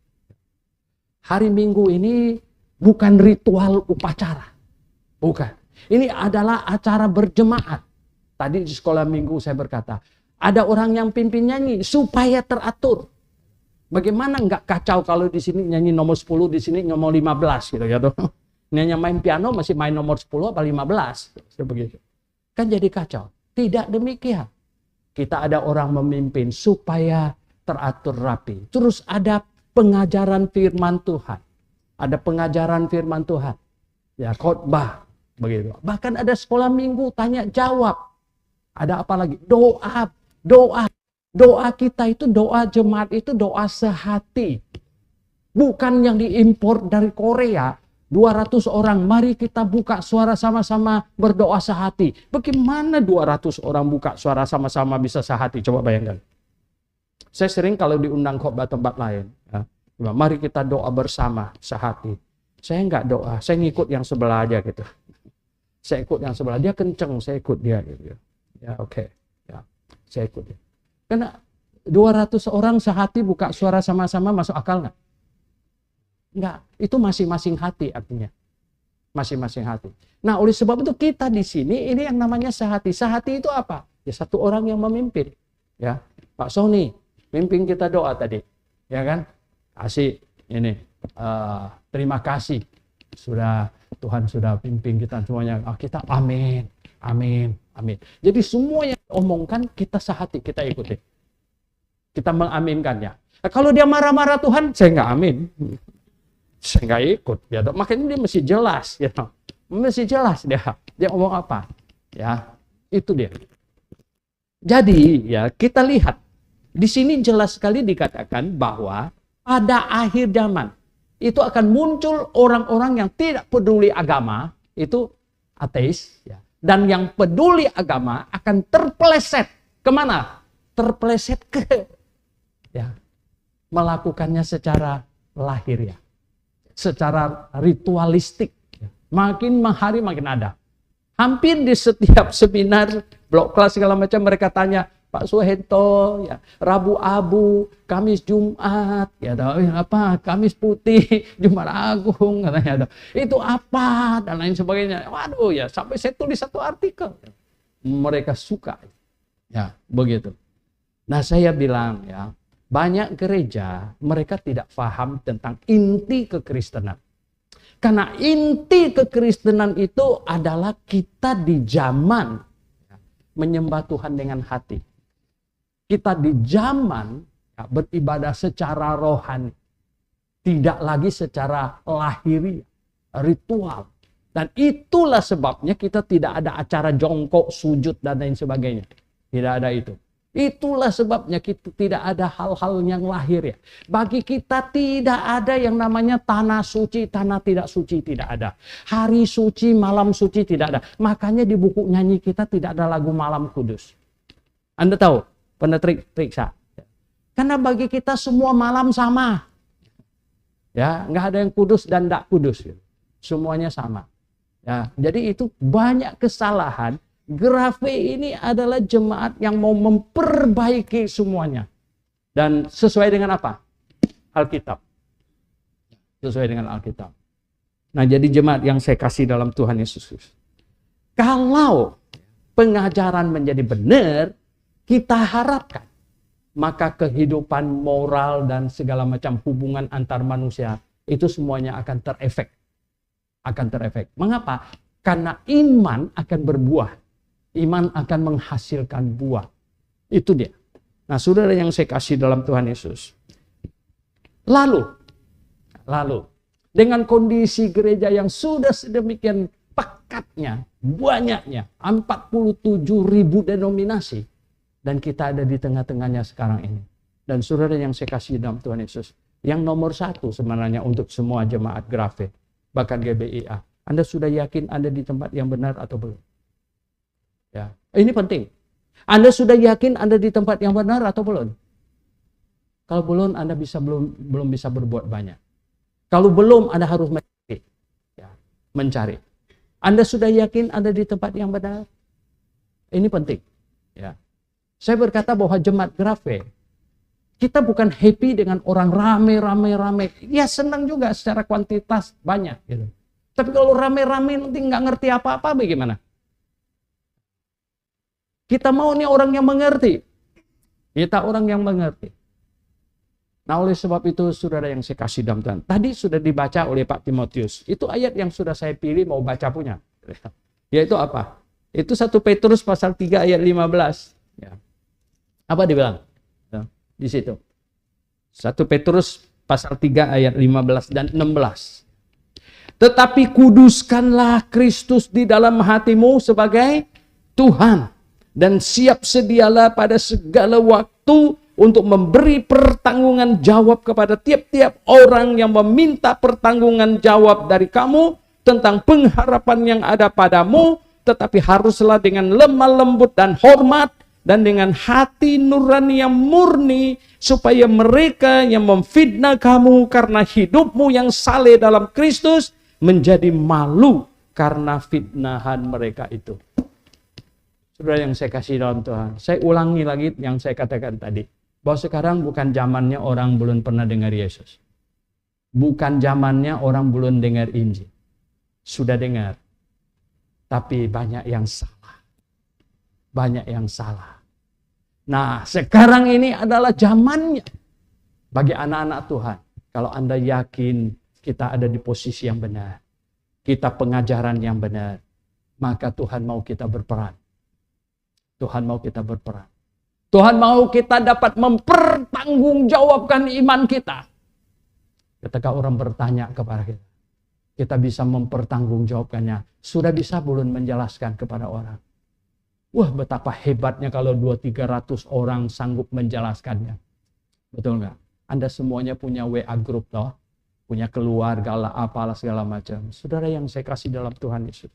Hari Minggu ini bukan ritual upacara. Bukan. Ini adalah acara berjemaat. Tadi di sekolah minggu saya berkata, ada orang yang pimpin nyanyi supaya teratur. Bagaimana nggak kacau kalau di sini nyanyi nomor 10, di sini nomor 15 gitu ya tuh. Nyanyi main piano masih main nomor 10 apa 15. Begitu. Kan jadi kacau. Tidak demikian. Kita ada orang memimpin supaya teratur rapi. Terus ada pengajaran firman Tuhan. Ada pengajaran firman Tuhan. Ya, khotbah. Begitu. Bahkan ada sekolah minggu tanya jawab. Ada apa lagi? Doa kita itu, doa jemaat itu doa sehati. Bukan yang diimpor dari Korea. 200 orang, mari kita buka suara sama-sama berdoa sehati. Bagaimana 200 orang buka suara sama-sama bisa sehati? Coba bayangkan. Saya sering kalau diundang khotbah tempat lain. Ya, mari kita doa bersama sehati. Saya enggak doa, saya ngikut yang sebelah aja gitu. Saya ikut yang sebelah, dia kenceng, saya ikut dia gitu. Ya, oke. Ya, saya ikut dia. Karena 200 orang sehati buka suara sama-sama masuk akal nggak? Nggak, itu masing-masing hati artinya. Masing-masing hati. Nah, oleh sebab itu kita di sini ini yang namanya sehati. Sehati itu apa? Ya satu orang yang memimpin. Ya, Pak Sony, mimpin kita doa tadi. Ya kan? Asik ini. Terima kasih. Tuhan sudah pimpin kita semuanya. Kita amin. Jadi semua yang diomongkan kita sehati, kita ikuti. Kita mengaminkannya. Nah, kalau dia marah-marah Tuhan, saya nggak amin. Saya nggak ikut. Ya, makanya dia mesti jelas. Ya. Mesti jelas dia ngomong apa. Ya, itu dia. Jadi ya kita lihat. Di sini jelas sekali dikatakan bahwa pada akhir zaman itu akan muncul orang-orang yang tidak peduli agama, itu ateis, ya. Dan yang peduli agama akan terpeleset kemana? Terpeleset ke, ya, melakukannya secara lahiriah, secara ritualistik. Ya. Makin hari makin ada. Hampir di setiap seminar, blok kelas segala macam mereka tanya, Pak Suhento, ya, Rabu Abu, Kamis Jumat, ya, apa, Kamis Putih, Jumat Agung, katanya, itu apa dan lain sebagainya. Waduh, ya, sampai saya tulis satu artikel. Mereka suka, ya, begitu. Nah, saya bilang, ya, Banyak gereja, mereka tidak paham tentang inti kekristenan. Karena inti kekristenan itu adalah kita di zaman menyembah Tuhan dengan hati. Kita di zaman beribadah secara rohani. Tidak lagi secara lahiriah, ritual. Dan itulah sebabnya kita tidak ada acara jongkok, sujud, dan lain sebagainya. Tidak ada itu. Itulah sebabnya kita tidak ada hal-hal yang lahir ya. Bagi kita tidak ada yang namanya tanah suci, tanah tidak suci, tidak ada. Hari suci, malam suci tidak ada. Makanya di buku nyanyi kita tidak ada lagu malam kudus. Anda tahu, trik saya. Karena bagi kita semua malam sama. Ya, nggak ada yang kudus dan tidak kudus. Semuanya sama. Ya, jadi itu banyak kesalahan. Grafe ini adalah jemaat yang mau memperbaiki semuanya. Dan sesuai dengan apa? Alkitab. Sesuai dengan Alkitab. Nah, jadi jemaat yang saya kasih dalam Tuhan Yesus. Kalau pengajaran menjadi benar, kita harapkan, maka kehidupan moral dan segala macam hubungan antar manusia, itu semuanya akan terefek. Mengapa? Karena iman akan berbuah. Iman akan menghasilkan buah. Itu dia. Nah, saudara yang saya kasih dalam Tuhan Yesus. Lalu, dengan kondisi gereja yang sudah sedemikian pekatnya, banyaknya, 47.000 denominasi, dan kita ada di tengah-tengahnya sekarang ini. Dan saudara yang saya kasih dalam Tuhan Yesus, yang nomor satu sebenarnya untuk semua jemaat Grafe, bahkan GBIA, Anda sudah yakin Anda di tempat yang benar atau belum? Ya, ini penting. Anda sudah yakin Anda di tempat yang benar atau belum? Kalau belum, Anda belum bisa berbuat banyak. Kalau belum, Anda harus mencari. Anda sudah yakin Anda di tempat yang benar? Ini penting. Ya. Saya berkata bahwa jemaat Grafe, kita bukan happy dengan orang rame. Ya senang juga secara kuantitas banyak. Gitu. Tapi kalau rame-rame nanti nggak ngerti apa-apa, bagaimana? Kita mau nih orang yang mengerti. Kita orang yang mengerti. Nah, oleh sebab itu, saudara yang saya kasih dalam Tuhan. Tadi sudah dibaca oleh Pak Timotius. Itu ayat yang sudah saya pilih mau baca punya. Yaitu apa? Itu 1 Petrus pasal 3 ayat 15. Ya. Apa dibilang? Ya, di situ. 1 Petrus pasal 3 ayat 15 dan 16. Tetapi kuduskanlah Kristus di dalam hatimu sebagai Tuhan. Dan siap sedialah pada segala waktu untuk memberi pertanggungan jawab kepada tiap-tiap orang yang meminta pertanggungan jawab dari kamu tentang pengharapan yang ada padamu, tetapi haruslah dengan lemah lembut dan hormat dan dengan hati nurani yang murni, supaya mereka yang memfitnah kamu karena hidupmu yang saleh dalam Kristus menjadi malu karena fitnahan mereka itu. Saudara yang saya kasih dalam Tuhan, saya ulangi lagi yang saya katakan tadi, bahwa sekarang bukan zamannya orang belum pernah dengar Yesus. Bukan zamannya orang belum dengar Injil. Sudah dengar, tapi banyak yang salah. Banyak yang salah. Nah, sekarang ini adalah zamannya bagi anak-anak Tuhan. Kalau Anda yakin kita ada di posisi yang benar, kita pengajaran yang benar, maka Tuhan mau kita berperan. Tuhan mau kita berperan. Tuhan mau kita dapat mempertanggungjawabkan iman kita. Ketika orang bertanya kepada kita, kita bisa mempertanggungjawabkannya. Sudah bisa belum menjelaskan kepada orang? Wah, betapa hebatnya kalau 200-300 orang sanggup menjelaskannya. Betul nggak? Anda semuanya punya WA group loh. Punya keluarga lah, apalah segala macam. Saudara yang saya kasih dalam Tuhan Yesus.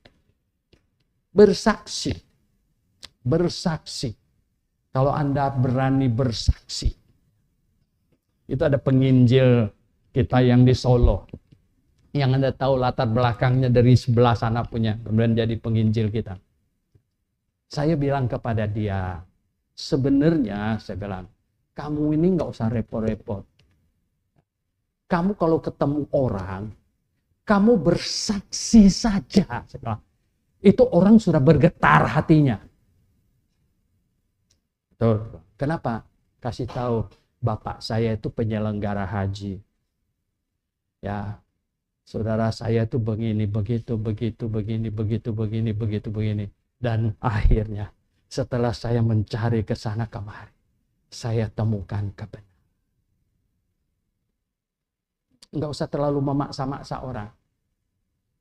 Bersaksi. Kalau Anda berani bersaksi. Itu ada penginjil kita yang di Solo. Yang Anda tahu latar belakangnya dari sebelah sana punya. Kemudian jadi penginjil kita. Saya bilang kepada dia, sebenarnya saya bilang, kamu ini nggak usah repot-repot. Kamu kalau ketemu orang, kamu bersaksi saja. Saya bilang, itu orang sudah bergetar hatinya. Betul. Kenapa? Kasih tahu, bapak saya itu penyelenggara haji. Ya, saudara saya itu begini, begitu, begini. Dan akhirnya setelah saya mencari ke sana kemari, saya temukan kebenaran. Enggak usah terlalu memaksa-maksa orang.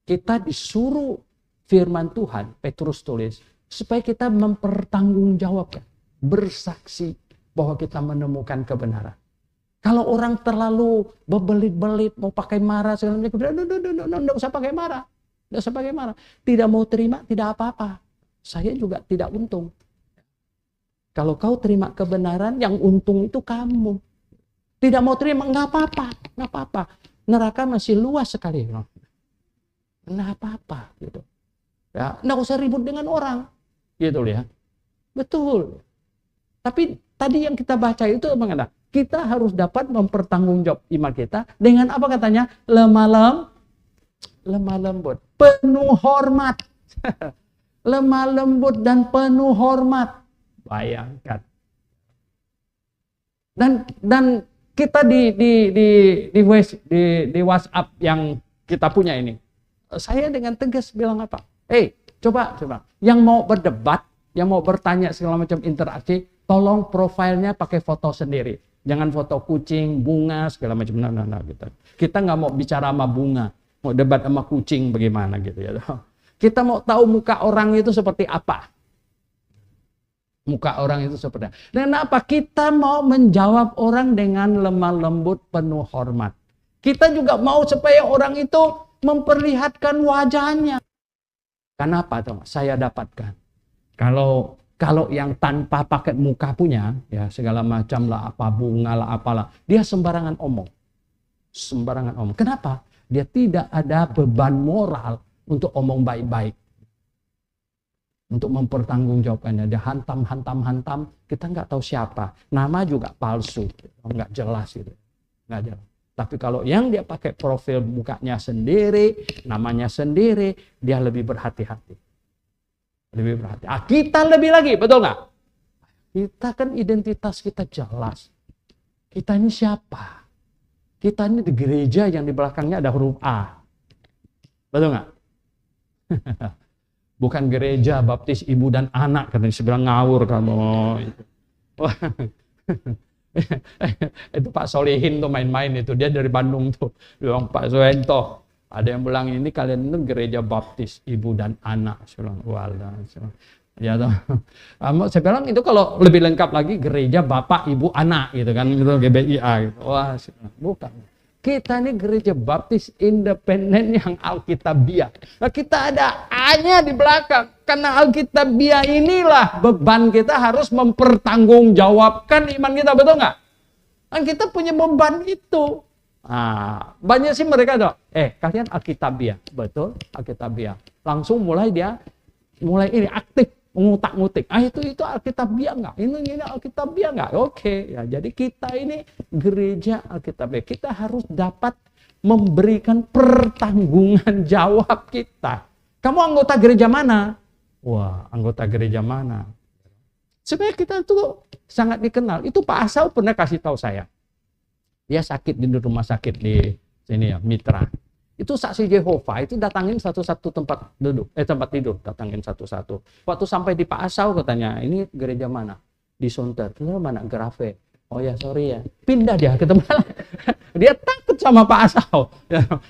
Kita disuruh firman Tuhan, Petrus tulis, supaya kita mempertanggungjawabkan, bersaksi bahwa kita menemukan kebenaran. Kalau orang terlalu bebelit-belit, mau pakai marah, segala macam, enggak usah pakai marah. Enggak usah pakai marah. Tidak mau terima, tidak apa-apa. Saya juga tidak untung. Kalau kau terima kebenaran, yang untung itu kamu. Tidak mau terima, enggak apa-apa. Enggak apa-apa. Neraka masih luas sekali. Enggak apa-apa. Gitu. Ya, enggak usah ribut dengan orang. Gitu ya. Betul. Tapi tadi yang kita baca itu mengatakan, kita harus dapat mempertanggungjawab iman kita dengan apa katanya? Lemah lembut, penuh hormat. Lemah lembut dan penuh hormat. Bayangkan. Dan kita di WhatsApp yang kita punya ini, saya dengan tegas bilang apa? Coba. Yang mau berdebat, yang mau bertanya segala macam interaksi, tolong profilnya pakai foto sendiri. Jangan foto kucing, bunga, segala macam. Nah, gitu. Kita nggak mau bicara sama bunga, mau debat sama kucing bagaimana gitu ya. Kita mau tahu muka orang itu seperti apa. Muka orang itu seperti apa. Dan apa? Kita mau menjawab orang dengan lemah lembut, penuh hormat. Kita juga mau supaya orang itu memperlihatkan wajahnya. Kenapa? Saya dapatkan. Kalau yang tanpa pakai muka punya, ya segala macam lah, apa bunga lah, apalah, dia sembarangan omong. Sembarangan omong. Kenapa? Dia tidak ada beban moral untuk omong baik-baik. Untuk mempertanggungjawabkannya. Dia hantam, kita nggak tahu siapa. Nama juga palsu, nggak jelas gitu. Nggak jelas. Tapi kalau yang dia pakai profil mukanya sendiri, namanya sendiri, dia lebih berhati-hati. Lebih berhati. Kita lebih lagi, betul nggak? Kita kan identitas kita jelas. Kita ini siapa? Kita ini di gereja yang di belakangnya ada huruf A. Betul nggak? Bukan gereja baptis ibu dan anak, katanya sebilang ngawur kamu. Itu Pak Solihin tuh main-main itu, dia dari Bandung tuh. Bilang Pak Soento. Ada yang bilang ini kalian itu gereja baptis ibu dan anak. Saya bilang, walah. Ya, saya bilang itu kalau lebih lengkap lagi gereja bapak ibu anak gitu kan, gitu GBIA gitu. Wah, bukan. Kita ini gereja baptis independen yang Alkitabiah. Nah, kita ada A-nya di belakang. Karena Alkitabiah inilah beban kita harus mempertanggungjawabkan iman kita, betul nggak? Kan kita punya beban itu. Nah, banyak sih mereka tuh, kalian Alkitabiah, betul Alkitabiah. Langsung mulai ini aktif mengutak-ngutik. Itu Alkitabiah nggak? Ini Alkitabiah nggak? Oke, ya. Jadi kita ini gereja Alkitabiah. Kita harus dapat memberikan pertanggungan jawab kita. Kamu anggota gereja mana? Wah, anggota gereja mana? Sebenarnya kita tuh sangat dikenal. Itu Pak Asal pernah kasih tahu saya. Dia sakit di rumah sakit di sini ya, Mitra. Itu saksi Yehova, itu datangin satu-satu tempat tidur, datangin satu-satu. Waktu sampai di Pak Asau katanya, ini gereja mana? Di Sunter. Itu mana? Grafe. Oh ya, sorry ya. Pindah dia ke tempat. Dia takut sama Pak Asau.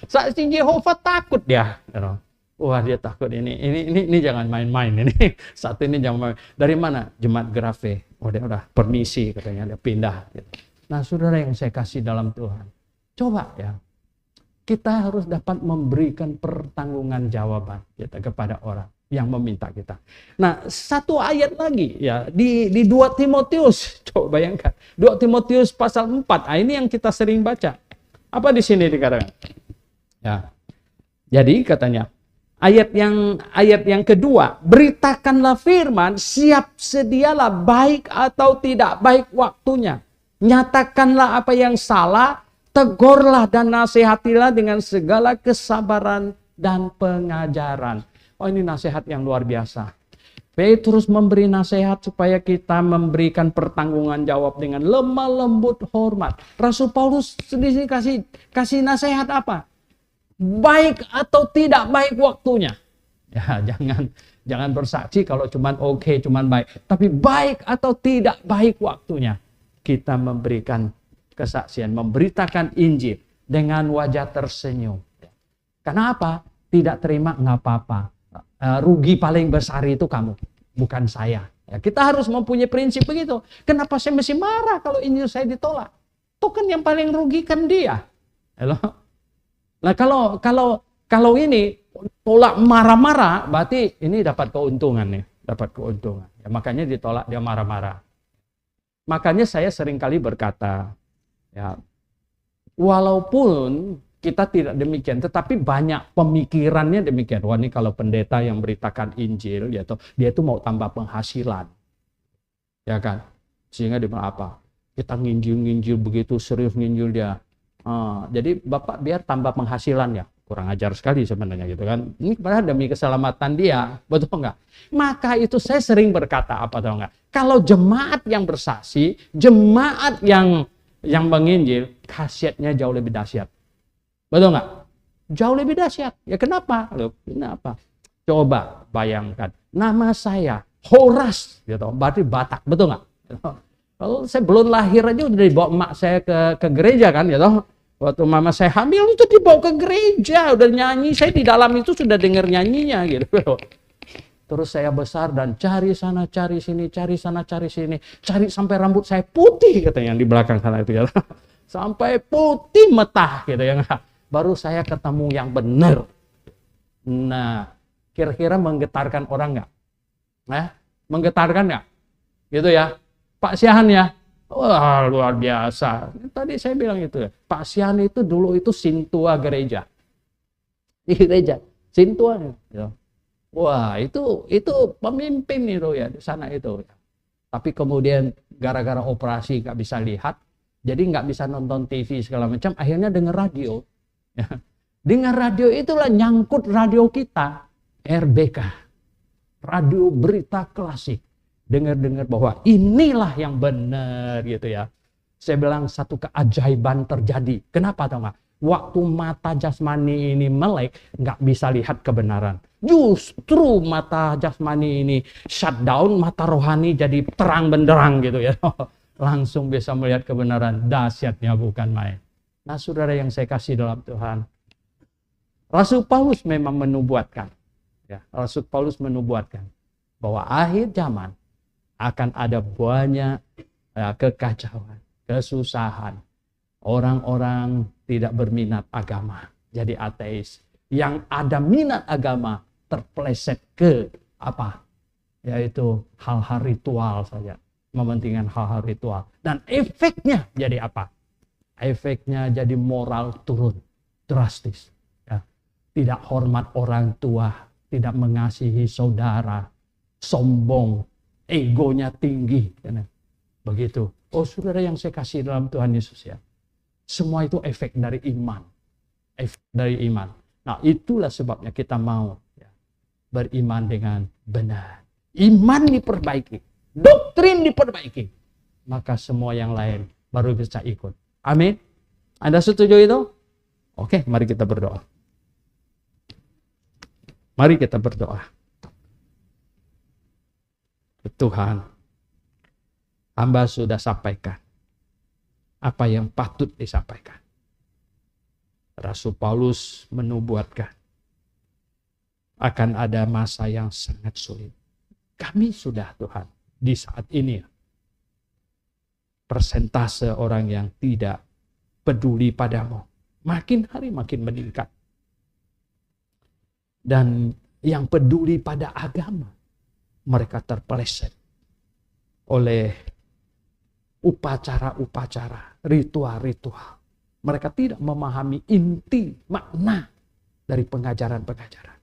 Saksi Yehova takut dia. Wah, dia takut ini jangan main-main ini. Satu ini jangan main. Dari mana? Jemaat Grafe. Oh, dia udah permisi katanya, dia pindah gitu. Nah, saudara yang saya kasih dalam Tuhan, coba ya, kita harus dapat memberikan pertanggungan jawaban kita kepada orang yang meminta kita. Nah, satu ayat lagi ya di 2 Timotius, coba bayangkan 2 Timotius pasal 4. Nah, ini yang kita sering baca. Apa di sini dikatakan? Ya. Jadi katanya ayat yang kedua, beritakanlah firman, siap sedialah baik atau tidak baik waktunya. Nyatakanlah apa yang salah, tegurlah dan nasihatilah dengan segala kesabaran dan pengajaran. Oh, ini nasihat yang luar biasa. Petrus memberi nasihat supaya kita memberikan pertanggungan jawab dengan lemah lembut hormat. Rasul Paulus di sini kasih nasihat apa? Baik atau tidak baik waktunya. Ya, jangan bersaksi kalau cuman oke, cuman baik. Tapi baik atau tidak baik waktunya. Kita memberikan kesaksian, memberitakan Injil dengan wajah tersenyum. Kenapa? Tidak terima nggak apa-apa. Rugi paling besar itu kamu, bukan saya. Ya, kita harus mempunyai prinsip begitu. Kenapa saya mesti marah kalau Injil saya ditolak? Itu kan yang paling rugikan dia. Halo? Nah kalau ini tolak marah-marah, berarti ini dapat keuntungan nih, dapat keuntungan. Ya, makanya ditolak dia marah-marah. Makanya saya seringkali berkata, ya, walaupun kita tidak demikian, tetapi banyak pemikirannya demikian. Wah, ini kalau pendeta yang beritakan Injil, dia tuh mau tambah penghasilan, ya kan? Sehingga dia bilang apa? Kita nginjil begitu serius nginjil dia. Jadi Bapak biar tambah penghasilan ya. Kurang ajar sekali sebenarnya gitu kan. Ini padahal demi keselamatan dia, betul nggak? Maka itu saya sering berkata apa tahu nggak? Kalau jemaat yang bersaksi, jemaat yang menginjil, khasiatnya jauh lebih dahsyat. Betul nggak? Jauh lebih dahsyat. Ya kenapa? Loh, kenapa? Coba bayangkan. Nama saya Horas, gitu. Berarti Batak, betul nggak? Kalau saya belum lahir aja udah dibawa emak saya ke gereja kan, gitu. Waktu mama saya hamil itu dibawa ke gereja, udah nyanyi. Saya di dalam itu sudah dengar nyanyinya, gitu. Terus saya besar dan cari sana, cari sini, cari sana, cari sini, cari sampai rambut saya putih, katanya yang di belakang sana itu ya. Sampai putih metah, gitu ya. Baru saya ketemu yang benar. Nah, kira-kira menggetarkan orang nggak? Menggetarkan nggak? Gitu ya. Pak Siahan ya. Wah, luar biasa. Tadi saya bilang itu ya. Pak Siahan itu dulu itu sintua gereja. Di gereja. Sintua. Ya. Wah, itu pemimpin itu ya di sana itu. Tapi kemudian gara-gara operasi nggak bisa lihat. Jadi nggak bisa nonton TV segala macam. Akhirnya dengar radio. Ya. Dengar radio itulah nyangkut radio kita, RBK, radio berita klasik. Dengar-dengar bahwa inilah yang benar gitu ya. Saya bilang satu keajaiban terjadi. Kenapa tahu nggak? Waktu mata jasmani ini melek, nggak bisa lihat kebenaran. Justru mata jasmani ini shutdown, mata rohani jadi terang benderang gitu ya. Langsung bisa melihat kebenaran. Dahsyatnya bukan main. Nah, saudara yang saya kasih dalam Tuhan, Rasul Paulus memang menubuatkan, ya, Rasul Paulus menubuatkan bahwa akhir zaman akan ada banyak kekacauan, kesusahan, orang-orang tidak berminat agama, jadi ateis. Yang ada minat agama terpeleset ke apa? Yaitu hal-hal ritual saja, mementingkan hal-hal ritual. Dan efeknya jadi apa? Efeknya jadi moral turun drastis. Ya. Tidak hormat orang tua, tidak mengasihi saudara, sombong, egonya tinggi. Ya. Begitu. Oh, saudara yang saya kasih dalam Tuhan Yesus ya. Semua itu efek dari iman. Efek dari iman. Nah, itulah sebabnya kita mau ya, beriman dengan benar. Iman diperbaiki, doktrin diperbaiki. Maka semua yang lain baru bisa ikut. Amin. Anda setuju itu? Oke, mari kita berdoa. Mari kita berdoa. Tuhan, hamba sudah sampaikan apa yang patut disampaikan. Rasul Paulus menubuatkan akan ada masa yang sangat sulit. Kami sudah, Tuhan, di saat ini persentase orang yang tidak peduli padamu makin hari makin meningkat. Dan yang peduli pada agama, mereka terpeleset oleh upacara-upacara, ritual-ritual. Mereka tidak memahami inti makna dari pengajaran-pengajaran.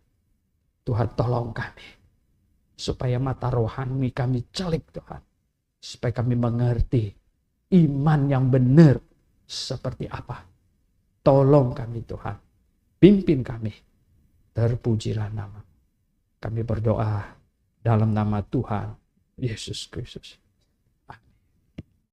Tuhan, tolong kami supaya mata rohani kami celik, Tuhan. Supaya kami mengerti iman yang benar seperti apa. Tolong kami, Tuhan. Pimpin kami. Terpujilah nama. Kami berdoa dalam nama Tuhan Yesus Kristus.